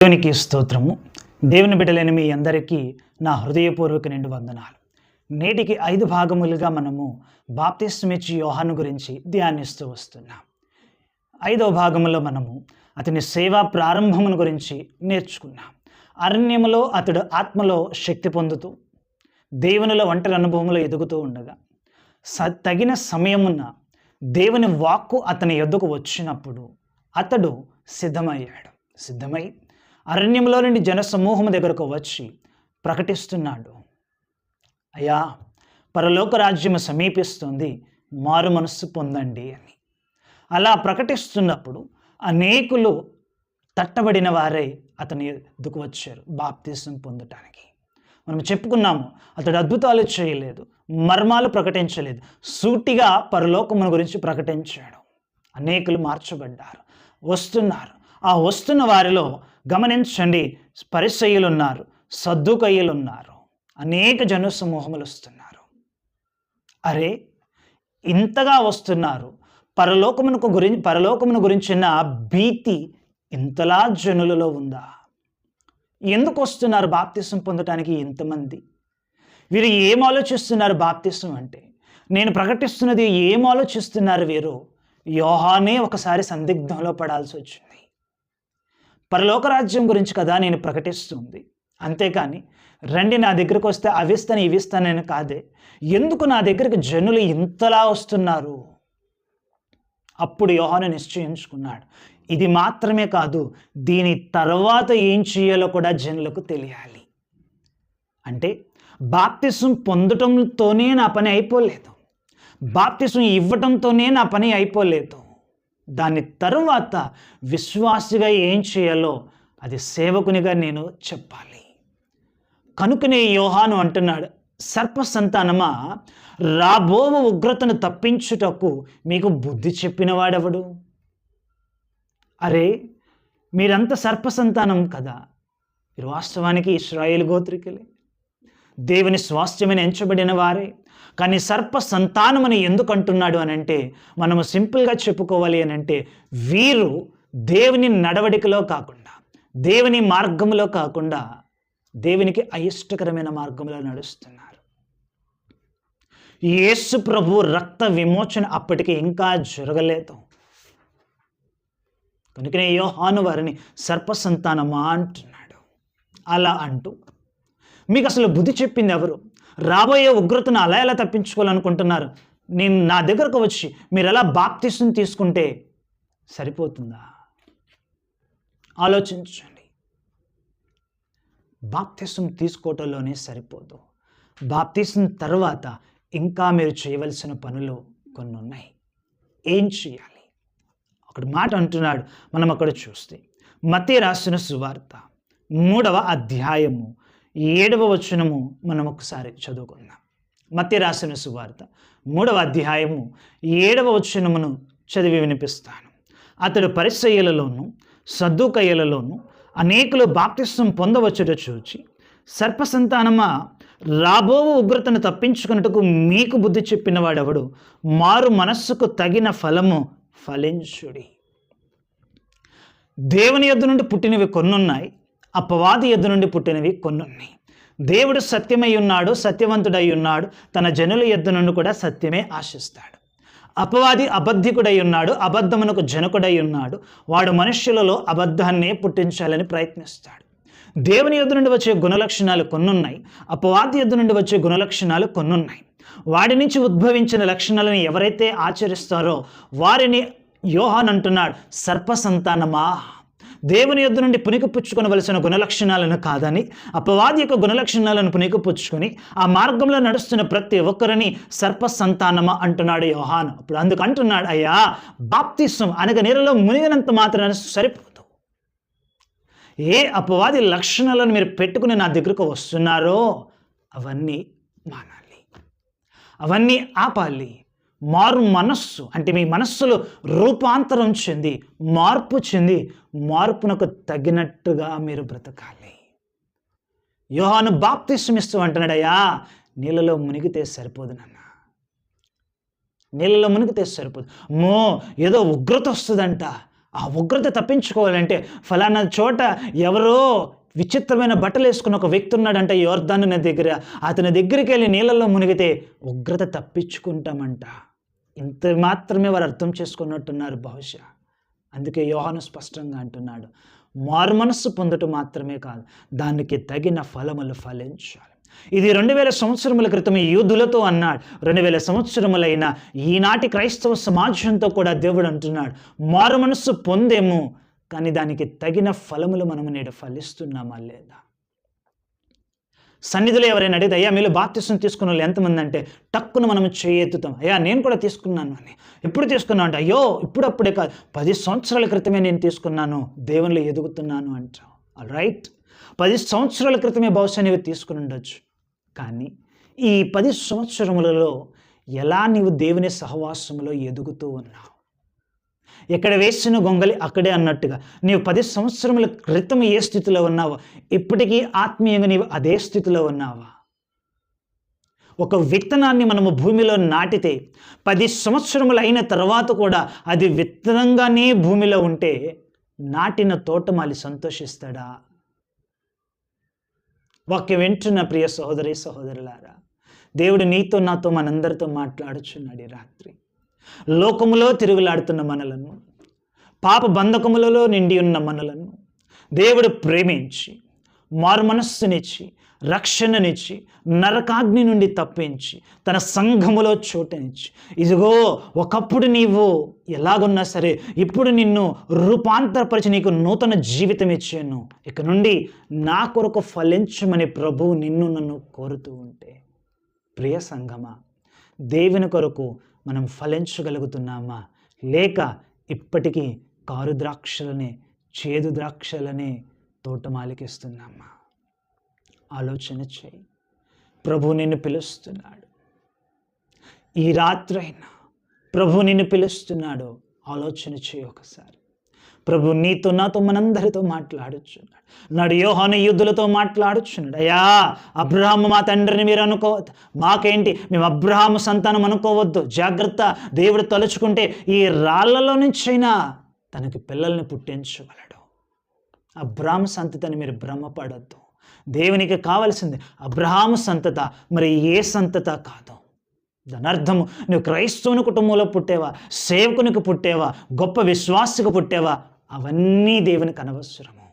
దేవునికి స్తోత్రము. దేవుని బిడ్డలైన మీ అందరికీ నా హృదయపూర్వక నిండు వందనాలు. నేటికి 5 భాగములుగా మనము బాప్తిస్మిచ్చి యోహాను గురించి ధ్యానిస్తూ వస్తున్నాం. 5వ భాగంలో మనము అతని సేవా ప్రారంభమును గురించి నేర్చుకున్నాం. అరణ్యములో అతడు ఆత్మలో శక్తి పొందుతూ దేవునిలో ఒంటరి అనుభవంలో ఎదుగుతూ ఉండగా తగిన సమయమున దేవుని వాక్కు అతని యొద్దకు వచ్చినప్పుడు అతడు సిద్ధమై అరణ్యంలో నుండి జనసమూహం దగ్గరకు వచ్చి ప్రకటిస్తున్నాడు, అయ్యా, పరలోక రాజ్యము సమీపిస్తుంది, మారు మనస్సు పొందండి అని. అలా ప్రకటిస్తున్నప్పుడు అనేకులు తట్టబడిన వారే అతని ఎదుకు వచ్చారు బాప్తిసం పొందటానికి. మనం చెప్పుకున్నాము, అతడు అద్భుతాలు చేయలేదు, మర్మాలు ప్రకటించలేదు, సూటిగా పరలోకమును గురించి ప్రకటించాడు. అనేకులు మార్చబడ్డారు, వస్తున్నారు. ఆ వస్తున్న వారిలో గమనించండి, పరిసయ్యులు ఉన్నారు, సద్దుకయ్యులు ఉన్నారు, అనేక జన సమూహములు వస్తున్నారు. అరే, ఇంతగా వస్తున్నారు, పరలోకమును గురించిన భీతి ఇంతలా జనులలో ఉందా? ఎందుకు వస్తున్నారు బాప్తిసం పొందటానికి ఇంతమంది? వీరు ఏం ఆలోచిస్తున్నారు? బాప్తిసం అంటే నేను ప్రకటిస్తున్నది ఏం ఆలోచిస్తున్నారు వీరు? యోహానే ఒకసారి సందిగ్ధంలో పడాల్సి వచ్చింది. పరలోక రాజ్యం గురించి కదా నేను ప్రకటిస్తుంది, అంతేకాని రండి నా దగ్గరకు వస్తే అవిస్తాను ఇవిస్తానని కాదే. ఎందుకు నా దగ్గరికి జనులు ఇంతలా వస్తున్నారు? అప్పుడు యోహాను నిశ్చయించుకున్నాడు, ఇది మాత్రమే కాదు, దీని తర్వాత ఏం చేయాలో కూడా జనులకు తెలియాలి. అంటే బాప్తిసం పొందటంతోనే నా పని అయిపోలేదు, బాప్తిసం ఇవ్వటంతోనే నా పని అయిపోలేదు. దాని తరువాత విశ్వాసిగా ఏం చేయాలో అది సేవకునిగా నేను చెప్పాలి. కనుకనే యోహాను అంటున్నాడు, సర్ప సంతానమా, రాబో ఉగ్రతను తప్పించుటకు మీకు బుద్ధి చెప్పినవాడెవడు? అరే, మీరంతా సర్ప సంతానం కదా. మీరు వాస్తవానికి ఇశ్రాయేలు గోత్రికులే, దేవుని స్వాస్థ్యమని ఎంచబడిన వారే. కానీ సర్ప సంతానమని ఎందుకు అంటున్నాడు అని అంటే, మనము సింపుల్గా చెప్పుకోవాలి అని అంటే, వీరు దేవుని నడవడికలో కాకుండా, దేవుని మార్గంలో కాకుండా, దేవునికి అయిష్టకరమైన మార్గంలో నడుస్తున్నారు. యేసు ప్రభు రక్త విమోచన అప్పటికి ఇంకా జరగలేదు. కనుకనే యోహాను వారిని సర్ప సంతానమా అంటున్నాడు. అలా అంటూ మీకు అసలు బుద్ధి చెప్పింది ఎవరు? రాబోయే ఉగ్రతను అలా ఎలా తప్పించుకోవాలనుకుంటున్నారు? నేను నా దగ్గరకు వచ్చి మీరు ఎలా బాప్తిసం తీసుకుంటే సరిపోతుందా? ఆలోచించండి. బాప్తిసం తీసుకోవటంలోనే సరిపోదు. బాప్తిసం తర్వాత ఇంకా మీరు చేయవలసిన పనులు కొన్ని ఉన్నాయి. ఏం చేయాలి? ఒకటి మాట అంటున్నాడు, మనం అక్కడ చూస్తే మత్తయి రాసిన సువార్త 3వ అధ్యాయము 7వ వచనము మనం ఒకసారి చదువుకుందాం. మత్తయి రాసిన సువార్త 3వ అధ్యాయము 7వ వచనమును చదివి వినిపిస్తాను. అతడు పరిసయ్యులలోను సద్దుకయ్యులలోను అనేకులు బాప్తిసం పొందవచ్చుట చూచి, సర్ప సంతానమా, రాబో ఉగ్రతను తప్పించుకున్నట్టుకు మీకు బుద్ధి చెప్పిన వాడెవడు? మారు మనస్సుకు తగిన ఫలము ఫలించుడి. దేవుని యొద్ద నుండి పుట్టినవి కొన్నున్నాయి, అపవాది యొద్ద నుండి పుట్టినవి కొన్నున్నాయి. దేవుడు సత్యమై ఉన్నాడు, సత్యవంతుడై ఉన్నాడు, తన జనుల యొద్ద నుండి కూడా సత్యమే ఆశిస్తాడు. అపవాది అబద్ధికుడై ఉన్నాడు, అబద్ధమునకు జనకుడై ఉన్నాడు, వాడు మనుష్యులలో అబద్ధాన్నే పుట్టించాలని ప్రయత్నిస్తాడు. దేవుని యొద్ద నుండి వచ్చే గుణలక్షణాలు కొన్నున్నాయి, అపవాది యొద్ద నుండి వచ్చే గుణలక్షణాలు కొన్నున్నాయి. వాడి నుంచి ఉద్భవించిన లక్షణాలను ఎవరైతే ఆచరిస్తారో వారిని యోహాను అంటున్నాడు, సర్ప సంతానమా. దేవుని యొద్ద నుండి పుణికిపుచ్చుకొనవలసిన గుణలక్షణాలను కాదని, అపవాది యొక్క గుణలక్షణాలను పుణికిపుచ్చుకొని ఆ మార్గంలో నడుస్తున్న ప్రతి ఒక్కరిని సర్ప సంతానమా అంటున్నాడు యోహాను. అప్పుడు అందుకు అంటున్నాడు, అయ్యా, బాప్తిసం అనగా నీళ్ళలో మునిగినంత మాత్రాన సరిపోదు. ఏ అపవాది లక్షణాలను మీరు పెట్టుకుని నా దగ్గరకు వస్తున్నారో అవన్నీ మానాలి, అవన్నీ ఆపాలి. మారు మనస్సు అంటే మీ మనస్సులో రూపాంతరం చెంది, మార్పు చెంది, మార్పునకు తగినట్టుగా మీరు బ్రతకాలి. యోహాను బాప్తిసం ఇస్తూ అంటున్నాడు, అయ్యా, నీళ్ళలో మునిగితే సరిపోదు నాన్న, నీళ్ళలో మునిగితే సరిపోదు. ఏదో ఉగ్రత వస్తుందంట, ఆ ఉగ్రత తప్పించుకోవాలంటే ఫలానా చోట ఎవరో విచిత్రమైన బట్టలు వేసుకున్న ఒక వ్యక్తి ఉన్నాడంటే యోర్దాను నది దగ్గర, అతని దగ్గరికి వెళ్ళి నీళ్ళల్లో మునిగితే ఉగ్రత తప్పించుకుంటామంట. ఇంత మాత్రమే వారు అర్థం చేసుకున్నట్టున్నారు బహుశా. అందుకే యోహాను స్పష్టంగా అంటున్నాడు, మారు మనస్సు పొందటం మాత్రమే కాదు, దానికి తగిన ఫలములు ఫలించాలి. ఇది 2000 సంవత్సరముల క్రితం యూదులతో అన్నాడు. 2000 సంవత్సరములైన ఈనాటి క్రైస్తవ సమాజంతో కూడా దేవుడు అంటున్నాడు, మారు మనస్సు పొందేము, కానీ దానికి తగిన ఫలములు మనము నేడు ఫలిస్తున్నామా లేదా? సన్నిధిలో ఎవరైనా అడిగితే, అయ్యా మీలో బాప్తిసం తీసుకున్న వాళ్ళు ఎంతమంది అంటే టక్కున మనం చేయెత్తుతాం, అయ్యా నేను కూడా తీసుకున్నాను అని. ఎప్పుడు తీసుకున్నాను అంటే, అయ్యో ఇప్పుడప్పుడే కాదు, 10 సంవత్సరాల క్రితమే నేను తీసుకున్నాను, దేవునిలో ఎదుగుతున్నాను అంటాం. ఆల్ రైట్, 10 సంవత్సరాల క్రితమే బహుశా నీవు తీసుకుని ఉండొచ్చు. కానీ ఈ 10 సంవత్సరములలో ఎలా నీవు దేవుని సహవాసములో ఎదుగుతూ ఉన్నావు? ఎక్కడ వేసిన గొంగలి అక్కడే అన్నట్టుగా నీవు 10 సంవత్సరముల క్రితం ఏ స్థితిలో ఉన్నావో ఇప్పటికీ ఆత్మీయంగా నీవు అదే స్థితిలో ఉన్నావా? ఒక విత్తనాన్ని మనము భూమిలో నాటితే 10 సంవత్సరములు అయిన తర్వాత కూడా అది విత్తనంగానే భూమిలో ఉంటే నాటిన తోటమాలి సంతోషిస్తాడా? వాక్యం వింటున్న ప్రియ సహోదరి సహోదరులారా, దేవుడు నీతో నాతో మనందరితో మాట్లాడుచున్నాడు ఈ రాత్రి. లోకములో తిరుగులాడుతున్న మనలను, పాప బంధకములలో నిండి ఉన్న మనలను దేవుడు ప్రేమించి మారు మనస్సునిచ్చి రక్షణనిచ్చి నరకాగ్ని నుండి తప్పించి తన సంఘములో చోటనిచ్చి, ఇదిగో ఒకప్పుడు నీవు ఎలాగున్నా సరే ఇప్పుడు నిన్ను రూపాంతరపరిచి నీకు నూతన జీవితం ఇచ్చాను, ఇక నుండి నా కొరకు ఫలించమని ప్రభువు నిన్ను నన్ను కోరుతూ ఉంటే, ప్రియ సంఘమా, దేవుని కొరకు మనం ఫలించగలుగుతున్నామా? లేక ఇప్పటికీ కారు ద్రాక్షలనే చేదు ద్రాక్షలనే తోటమాలికిస్తున్నామా? ఆలోచన చేయి. ప్రభు నిన్ను పిలుస్తున్నాడు. ఈ రాత్రైనా ప్రభు నిన్ను పిలుస్తున్నాడు. ఆలోచన చేయి ఒకసారి. ప్రభు నీతో నాతో మనందరితో మాట్లాడుచున్నాడు. నాడు యోహాను యూదులతో మాట్లాడుచున్నాడు, అయ్యా అబ్రహాము మా తండ్రిని మీరు అనుకోవద్దు, మాకేంటి మేము అబ్రహాము సంతానం అనుకోవద్దు, జాగ్రత్త, దేవుడు తలుచుకుంటే ఈ రాళ్లలో నుంచైనా తనకి పిల్లల్ని పుట్టించగలడు. అబ్రహాము సంతతిని మీరు భ్రమపడద్దు. దేవునికి కావలసింది అబ్రహాము సంతత, మరి ఏ సంతత కాదు. దాని అర్థము నువ్వు క్రైస్తవుని కుటుంబంలో పుట్టేవా, సేవకునికి పుట్టేవా, గొప్ప విశ్వాసకు పుట్టేవా, అవన్నీ దేవునికి అనవసరము.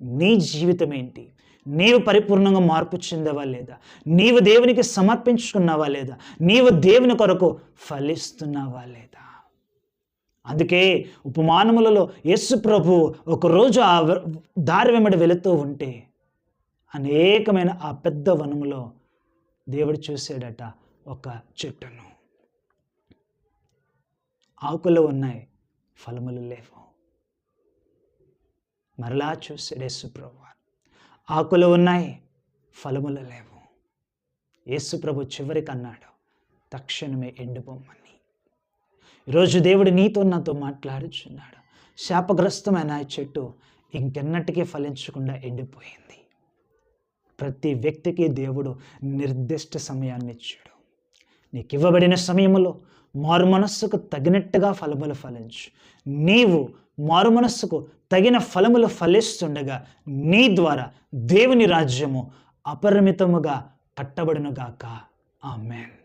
నీ జీవితం ఏంటి? నీవు పరిపూర్ణంగా మార్పు చెందావా లేదా? నీవు దేవునికి సమర్పించుకున్నావా లేదా? నీవు దేవుని కొరకు ఫలిస్తున్నావా లేదా? అందుకే ఉపమానములలో యేసు ప్రభు ఒకరోజు ఆ దారి వెంబడి వెళుతూ ఉంటే అనేకమైన ఆ పెద్ద వనములో దేవుడు చూసాడట ఒక చెట్టును. ఆకులు ఉన్నాయి, ఫలములు లేవు. మరలా చూసాడు యేసుప్రభు, ఆకులు ఉన్నాయి, ఫలములు లేవు. యేసుప్రభు చివరికి అన్నాడు, తక్షణమే ఎండిపోమని. ఈరోజు దేవుడు నీతో నాతో మాట్లాడుచున్నాడు. శాపగ్రస్తమైన ఆ చెట్టు ఇంకెన్నటికీ ఫలించకుండా ఎండిపోయింది. ప్రతి వ్యక్తికి దేవుడు నిర్దిష్ట సమయాన్ని ఇచ్చాడు. నీకు ఇవ్వబడిన సమయంలో మారు మనస్సుకు తగినట్టుగా ఫలములు ఫలించు. నీవు మారు మనస్సుకు తగిన ఫలములు ఫలిస్తుండగా నీ ద్వారా దేవుని రాజ్యము అపరిమితముగా కట్టబడునుగాక. ఆమేన్.